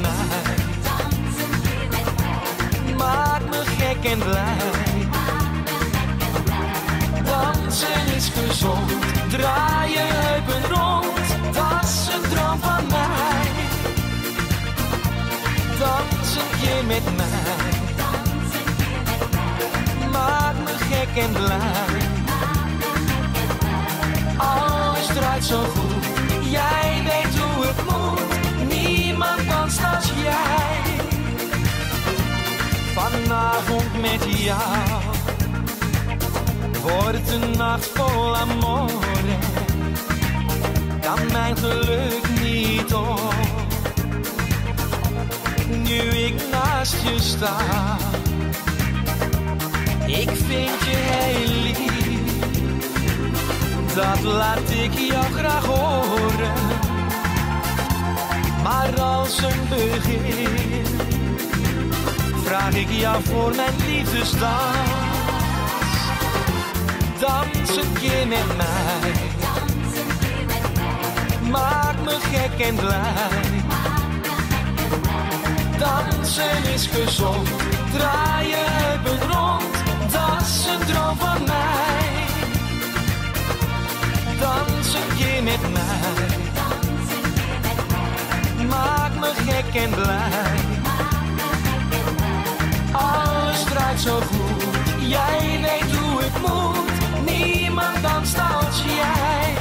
mij. Maak me gek en blij. Dansen is gezond, draai je heupen rond, dat is een droom van mij. Dans een keer met mij, maak me gek en blij. Alles draait zo goed, jij weet hoe het moet, niemand danst als jij. Vanavond met jou wordt een nacht vol amore, kan mijn geluk niet op. Nu ik naast je sta, ik vind je heel lief, dat laat ik jou graag horen. Maar als een begin vraag ik jou voor mijn liefdesdans. Dans een keer met mij, maak me gek en blij. Dansen is gezond, draai je heupen rond, dat is een droom van mij. Dans een keer met mij, maak me gek en blij. Alles draait zo goed, jij weet hoe het moet, niemand danst als jij.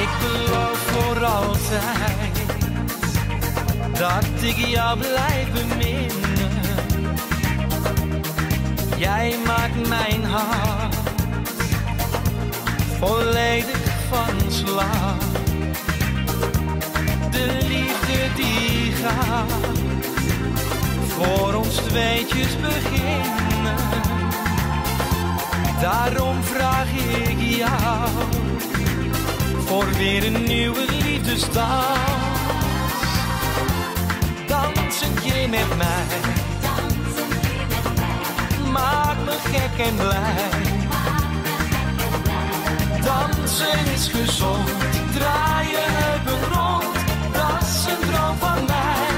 Ik beloof voor altijd dat ik jou blijf beminnen. Jij maakt mijn hart volledig van slag. De liefde die gaat voor ons tweetjes beginnen. Daarom vraag ik jou voor weer een nieuwe liefdesdans. Dans een keer met mij, maak me gek en blij. Dansen is gezond, draai je heupen rond, dat is een droom van mij.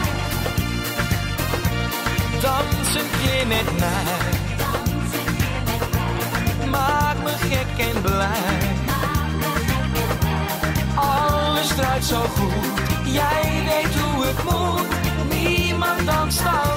Dans een keer met mij, maak me gek en blij. Alles draait zo goed, jij weet hoe het moet, niemand danst als